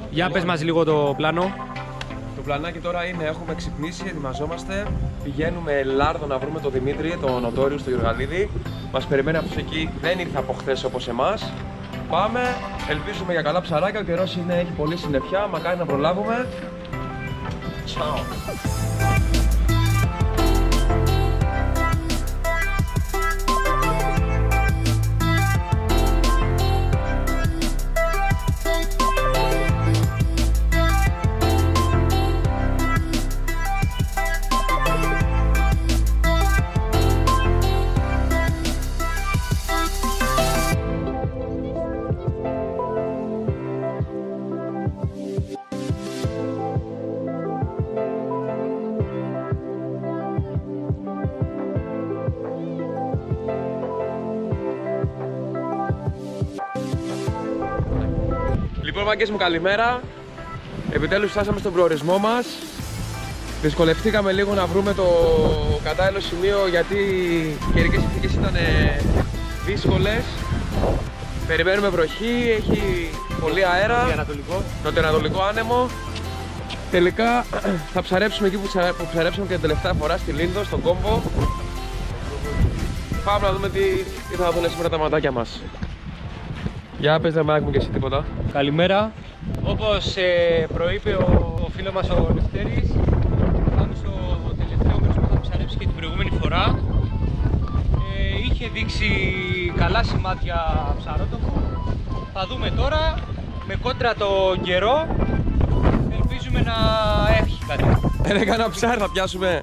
Για πες μας λίγο το πλάνο. Το πλανάκι τώρα είναι, έχουμε ξυπνήσει, ετοιμαζόμαστε. Πηγαίνουμε Λάρδο να βρούμε τον Δημήτρη, τον Νοτόριο στο Γιουργαλίδη. Μας περιμένει αυτός εκεί, δεν ήρθε από χθες όπως εμάς. Πάμε, ελπίζουμε για καλά ψαράκια, ο καιρός έχει πολύ συννεφιά, μακάρι να προλάβουμε. Τσάου. Λοιπόν, μάγκες μου, καλημέρα. Επιτέλους φτάσαμε στον προορισμό μας. Δυσκολευτήκαμε λίγο να βρούμε το κατάλληλο σημείο γιατί οι καιρικές συνθήκες ήταν δύσκολες. Περιμένουμε βροχή, έχει πολύ αέρα, νοτιοανατολικό άνεμο. Τελικά θα ψαρέψουμε εκεί που ψαρέψαμε και την τελευταία φορά, στη Λίνδο, στον Κόμπο. Πάμε να δούμε τι θα δουν σήμερα τα ματάκια μας. Για πες ρε Μάκη μου και εσύ τίποτα. Καλημέρα. Όπως προείπε ο φίλος μας ο Λευτέρης, πάμε στο τελευταίο μέρος που θα ψαρέψει και την προηγούμενη φορά. Είχε δείξει καλά σημάδια ψαρότοπου. Θα δούμε τώρα, με κόντρα το καιρό, ελπίζουμε να έχει κάτι. Δεν έκανα ψάρι, θα πιάσουμε.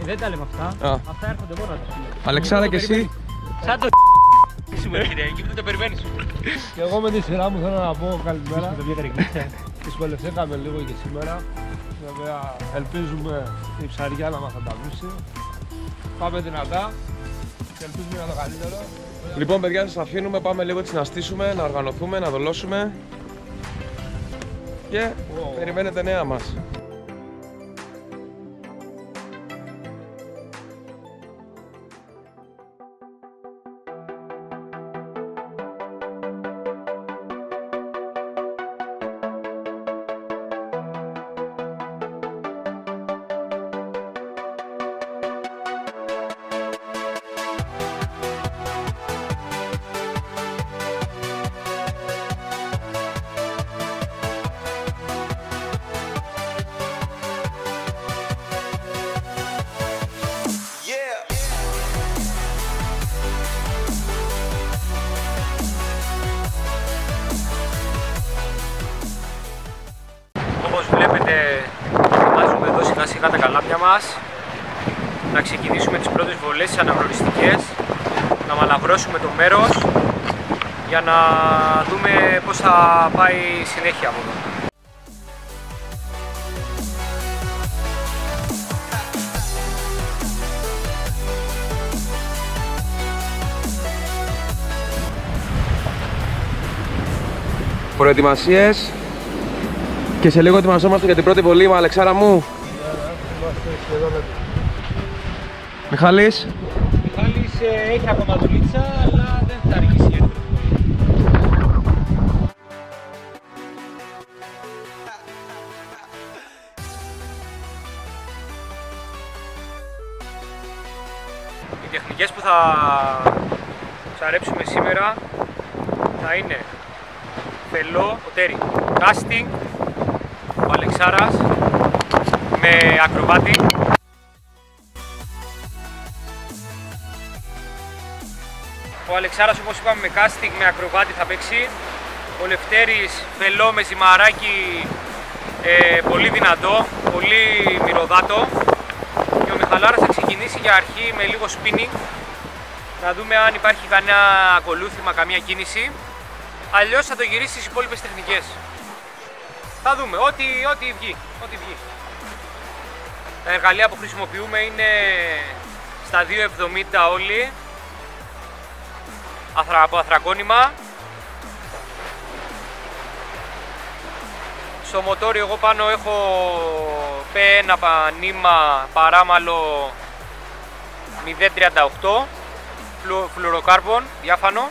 Δεν τα λέμε αυτά. Αυτά έρχονται μόνα τους. Αλεξάνδρα και εσύ. Σαν το εκεί που δεν το περιμένεις. Και εγώ με τη σειρά μου θέλω να πω καλημέρα. Δυσκολευτήκαμε λίγο και σήμερα. Βέβαια ελπίζουμε η ψαριά να μας ανταμείψει. Πάμε δυνατά και ελπίζουμε για το καλύτερο. Λοιπόν παιδιά, σας αφήνουμε, πάμε λίγο έτσι να στήσουμε, να οργανωθούμε, να δολώσουμε. Και περιμένετε νέα μας. Όπως βλέπετε, ετοιμάζουμε εδώ σιγά σιγά τα καλάμια μας. Να ξεκινήσουμε τις πρώτες βολές, τις αναγνωριστικές, να μαλαβρώσουμε το μέρος για να δούμε πώς θα πάει η συνέχεια από εδώ. Προετοιμασίες και σε λίγο ετοιμαζόμαστε για την πρώτη βολή, Αλεξάρα μου. Μιχάλης. Μιχάλης έχει ακόμα δουλίτσα, αλλά δεν θα αργήσει για την πρώτη βολή. Οι τεχνικές που θα ψαρέψουμε σήμερα θα είναι φελό, ποτέρι, casting, ο Αλεξάρας με ακροβάτη. Ο Αλεξάρας, όπως είπαμε, με casting με ακροβάτη θα παίξει. Ο Λευτέρης φελό με ζυμαράκι πολύ δυνατό, πολύ μυρωδάτο. Και ο Μιχαλάρας θα ξεκινήσει για αρχή με λίγο spinning. Να δούμε αν υπάρχει κανένα ακολούθημα, καμία κίνηση. Αλλιώς θα το γυρίσει στις υπόλοιπες τεχνικές. Θα δούμε, ό,τι βγει. Τα εργαλεία που χρησιμοποιούμε είναι στα 2,70 όλοι, από αθρακόνημα. Στο μοτόριο εγώ πάνω έχω P1 νήμα παράμαλο 0,38 φλουροκάρμπον, διάφανο.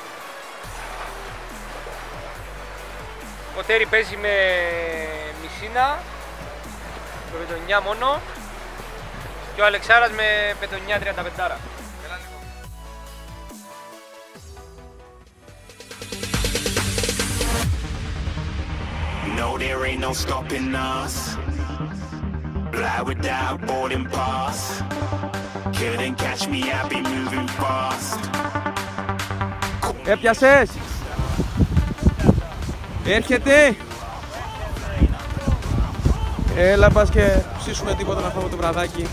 Ο Τέρι παίζει με Μισίνα, με πεντονιά μόνο, και ο Αλεξάρας με πεντονιά 35. No, there ain't no stopping us. Fly without boarding pass. Couldn't catch me, I'll be moving fast. Έπιασες! Έρχεται! Έλα πας και ψήσουμε τίποτα να φάμε το βραδάκι.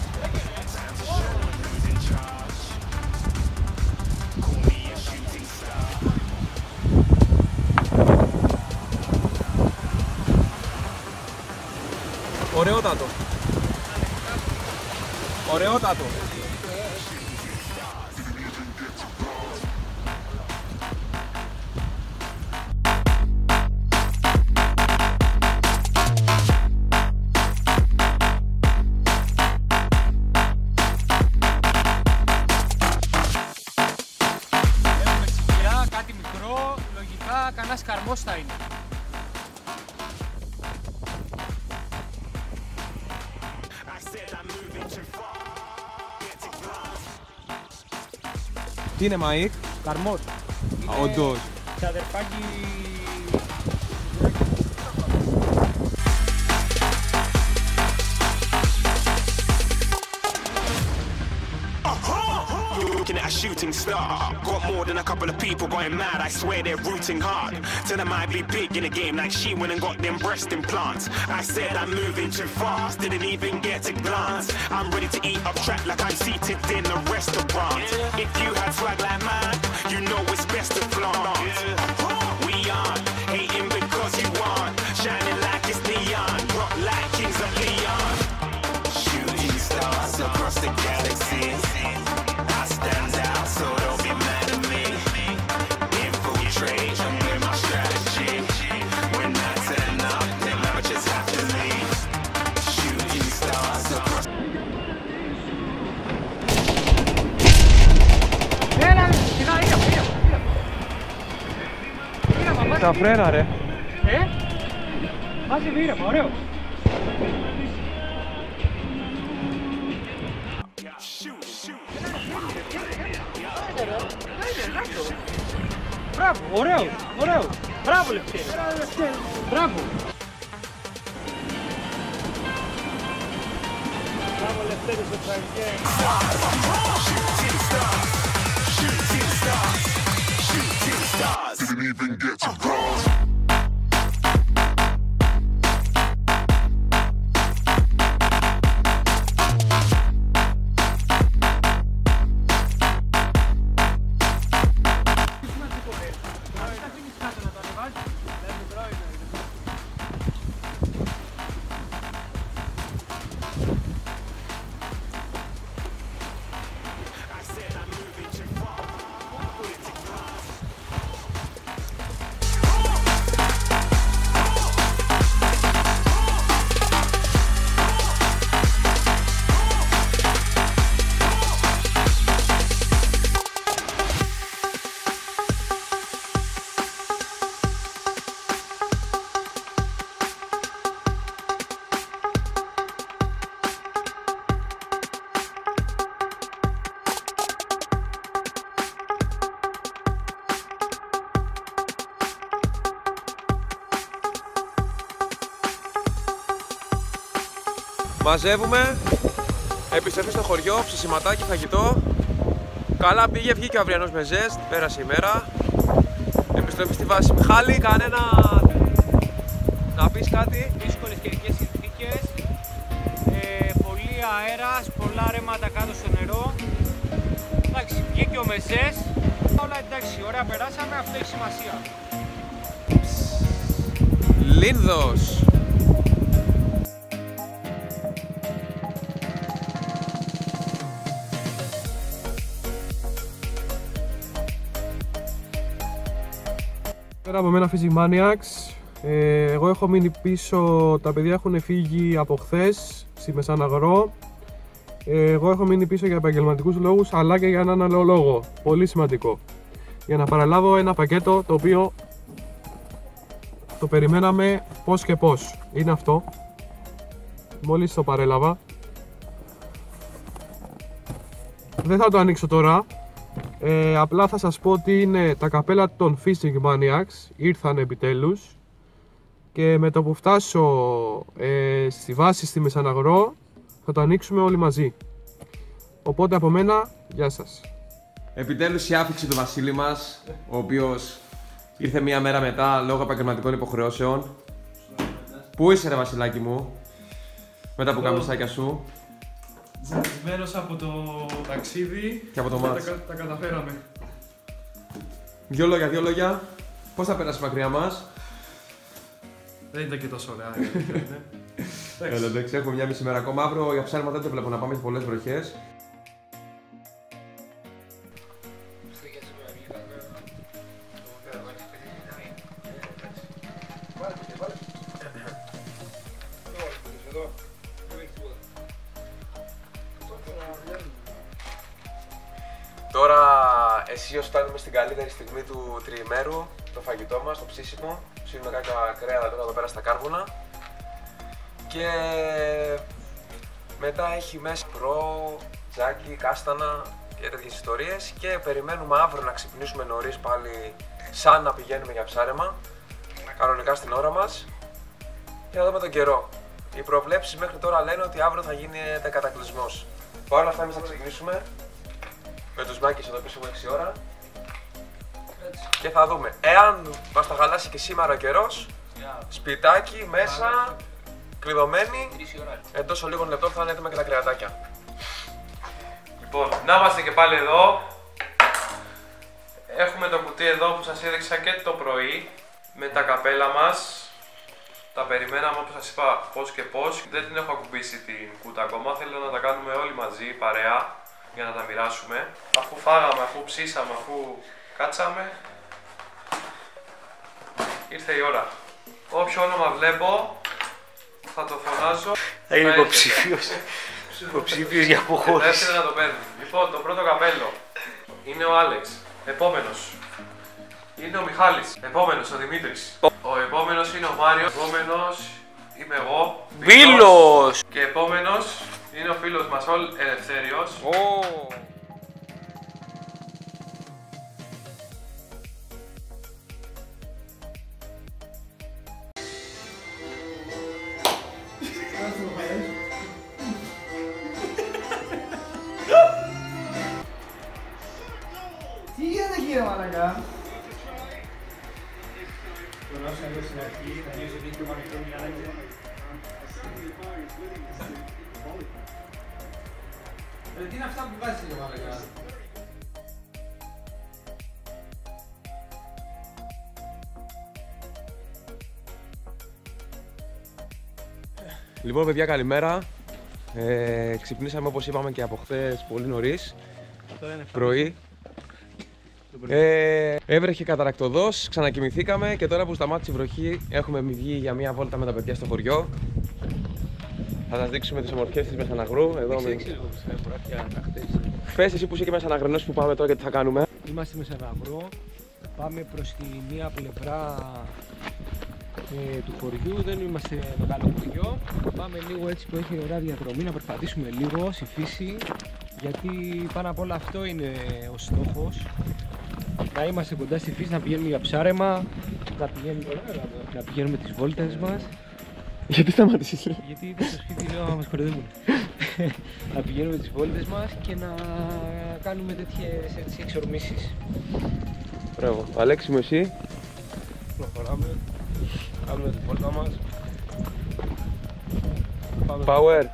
Ωραιότατο. Ωραιότατο. Έχουμε σιγουρά κάτι μικρό, λογικά κανένας καρμός θα είναι. Τι είναι, Μαΐκ? Καρμός. Όντως. Και αδερφάκι... Looking at a shooting star. Got more than a couple of people going mad. I swear they're rooting hard. Tell them I'd be big in the game like she went and got them breast implants. I said I'm moving too fast, didn't even get a glance. I'm ready to eat up track like I'm seated in a restaurant. If you had swag like mine, you know it's best to flaunt. We aren't hating because you aren't shining like it's neon, rock like kings of Leon. Shooting stars across the galaxy. I stand out, so don't be mad at me. Infiltrate, I'm with my strategy. When I turn up, then I just have to leave. Shooting stars across. Τα φρένα, ρε. Άσε βίρεμα, ωραίο. Μπράβο, ωραίο, ωραίο. Μπράβο, Λευτέρη. Μπράβο. Μπράβο, Λευτέρη, στο τραγικέ. Didn't even get to cross. Μαζεύουμε, επιστροφή στο χωριό, ψησιματάκι, φαγητό. Καλά πήγε, βγήκε ο αυριανός με ζεστ, πέρασε η μέρα. Επιστροφή στη βάση. Μιχάλη, κανένα να πεις κάτι? Δύσκολες καιρικές συνθήκες, πολύ αέρας, πολλά ρέματα κάτω στο νερό. Εντάξει, βγήκε ο μεζές, όλα εντάξει, ωραία περάσαμε, αυτό έχει σημασία. Λίνδος. Πέρα από μένα Physic Maniacs, εγώ έχω μείνει πίσω, τα παιδιά έχουν φύγει από χθες στη Μεσαναγρό. Εγώ έχω μείνει πίσω για επαγγελματικούς λόγους, αλλά και για έναν άλλο λόγο, πολύ σημαντικό. Για να παραλάβω ένα πακέτο το οποίο το περιμέναμε πώς και πώς. Είναι αυτό. Μόλις το παρέλαβα. Δεν θα το ανοίξω τώρα. Απλά θα σας πω ότι είναι τα καπέλα των Fishing Maniacs. Ήρθαν επιτέλους. Και με το που φτάσω στη βάση στη Μεσαναγρό θα το ανοίξουμε όλοι μαζί. Οπότε από μένα, γεια σας. Επιτέλους η άφηξη του Βασίλη μας, ο οποίος ήρθε μία μέρα μετά λόγω επαγγελματικών υποχρεώσεων. Πού είσαι ρε Βασιλάκι μου, με τα πουκαμισάκια σου? Ζαλισμένος από το ταξίδι και από το μάτς. Τα καταφέραμε. Δύο λόγια. Πώς θα πέρασε μακριά μας? Δεν ήταν και τόσο ωραία. Εντάξει, έχουμε μια μισή μέρα ακόμα. Αύριο για ψάρεμα δεν το βλέπω να πάμε σε πολλές βροχές. Τώρα αισίως φτάνουμε στην καλύτερη στιγμή του τριημέρου, το φαγητό μας, το ψήσιμο. Ψήνουμε κάποια κρέατα τώρα εδώ πέρα στα κάρβουνα. Και μετά έχει μέσα προ, τζάκι, κάστανα και τέτοιες ιστορίες. Και περιμένουμε αύριο να ξυπνήσουμε νωρίς πάλι, σαν να πηγαίνουμε για ψάρεμα. Κανονικά στην ώρα μας. Και να δούμε τον καιρό. Οι προβλέψεις μέχρι τώρα λένε ότι αύριο θα γίνεται κατακλυσμός. Παρ' όλα αυτά εμείς θα ξεκινήσουμε με τους μάκες εδώ πίσω από 6 ώρα. Και θα δούμε. Εάν μας τα χαλάσει και σήμερα ο καιρός, σπιτάκι μέσα, κλειδωμένοι, εντός λίγων λεπτών θα είναι έτοιμα και τα κρεατάκια. Λοιπόν, να είμαστε και πάλι εδώ. Έχουμε το κουτί εδώ που σας έδειξα και το πρωί με τα καπέλα μας. Τα περιμέναμε όπως σας είπα πώς και πώς. Δεν την έχω ακουμπήσει την κούτα ακόμα. Θέλω να τα κάνουμε όλοι μαζί, παρέα, για να τα μοιράσουμε. Αφού φάγαμε, αφού ψήσαμε, αφού κάτσαμε, ήρθε η ώρα. Όποιο όνομα βλέπω θα το φωνάζω. Θα είναι υποψήφιος για αποχώρηση. Δεύτερο να το παίρνει. Λοιπόν, το πρώτο καπέλο είναι ο Άλεξ. Επόμενος είναι ο Μιχάλης. Επόμενος ο Δημήτρης. Ο επόμενος είναι ο Μάριος. Επόμενος είμαι εγώ. Βίλος! Και επόμενος είναι ο φίλος μας ο Ελευθέριος. Τι γίνεται κύριε μαλακά? Τι είναι αυτά που βάζεις κύριε μαλακά? Λοιπόν παιδιά, καλημέρα. Ξυπνήσαμε όπως είπαμε και από χθες πολύ νωρίς, πρωί. Έβρεχε καταρακτοδός, ξανακοιμηθήκαμε και τώρα που σταμάτησε η βροχή έχουμε βγει για μια βόλτα με τα παιδιά στο χωριό. Θα σας δείξουμε τις ομορφιές της Μεσαναγρού. Πες εσύ που είσαι και Μεσαναγρινός που πάμε τώρα και τι θα κάνουμε. Είμαστε Μεσαναγρό, πάμε προς τη μία πλευρά του χωριού, δεν είμαστε μεγάλο χωριό. Πάμε λίγο έτσι που έχει ωραία διαδρομή, να περπατήσουμε λίγο στη φύση, γιατί πάνω απ' όλα αυτό είναι ο στόχος. Να είμαστε κοντά στη φύση, να πηγαίνουμε για ψάρεμα, να πηγαίνουμε τις βόλτες μας. Γιατί σταμάτησες ρε? Γιατί ήταν στο σπίτι, λέω να μας κορδεύουν. Να πηγαίνουμε τις βόλτες μας και να κάνουμε τέτοιες εξορμήσεις. Μπράβο. Αλέξη μου, εσύ? Προχωράμε, κάνουμε τη βόλτα μας. Power.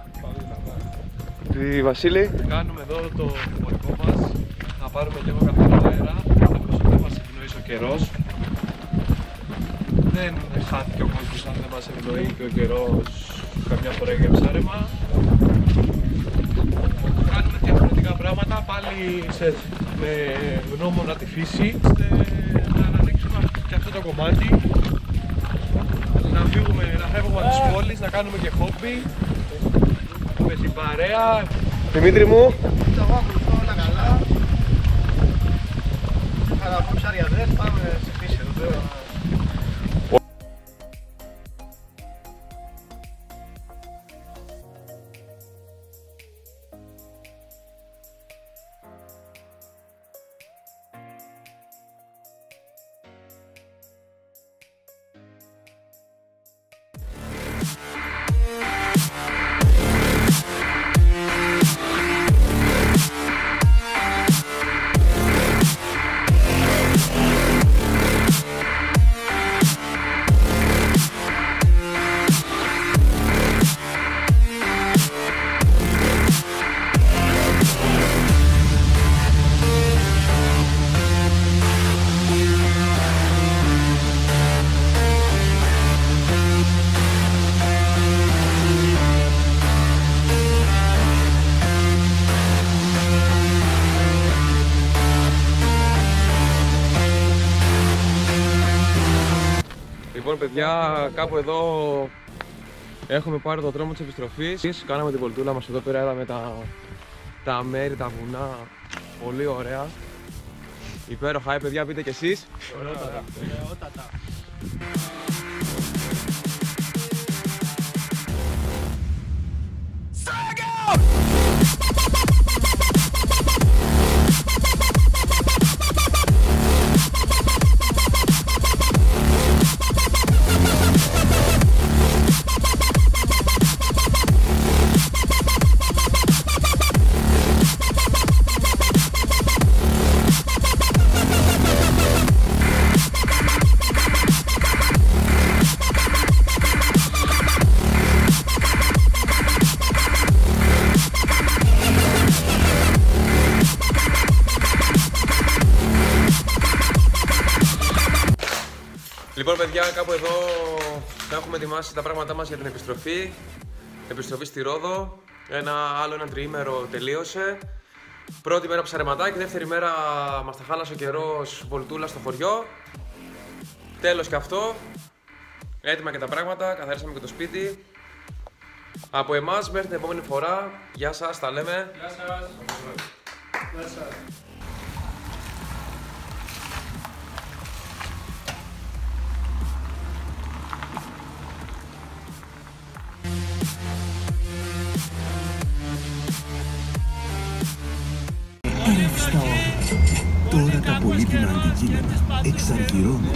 Τη Βασίλη. Κάνουμε εδώ το χωρικό μας, να πάρουμε λίγο καθαρό αέρα, καθώς δεν μας ευνοήσει ο καιρός. Δεν χάθηκε ο κόσμος αν δεν μας ευνοεί και ο καιρός καμιά φορά για ψάρεμα. Κάνουμε διαφορετικά πράγματα, πάλι με γνώμονα τη φύση, να αναδείξουμε και αυτό το κομμάτι. Να φεύγουμε από τις πόλεις, να κάνουμε και χόμπι με την παρέα. Δημήτρη μου. Όλα καλά. Θα να πούμε ψαριαδές, πάμε στη φύση εδώ πέρα. παιδιά, κάπου εδώ έχουμε πάρει το δρόμο της επιστροφής. Κάναμε την βολτούλα μας εδώ πέρα, είδαμε τα μέρη, τα βουνά. Πολύ ωραία. Υπέροχα, παιδιά, πείτε κι εσείς. Ωραιότατα. Λοιπόν, παιδιά, κάπου εδώ θα έχουμε ετοιμάσει τα πράγματά μας για την επιστροφή. Επιστροφή στη Ρόδο. Ένα τριήμερο τελείωσε. Πρώτη μέρα ψαρεματάκι, δεύτερη μέρα μας τα χάλασε ο καιρός, βολτούλα στο χωριό. Τέλος και αυτό. Έτοιμα και τα πράγματα, καθαρίσαμε και το σπίτι. Από εμάς μέχρι την επόμενη φορά. Γεια σας, τα λέμε. Γεια σας. Γεια σας. Τώρα τα πολύτιμα αντικείμενα εξαργυρώνουν.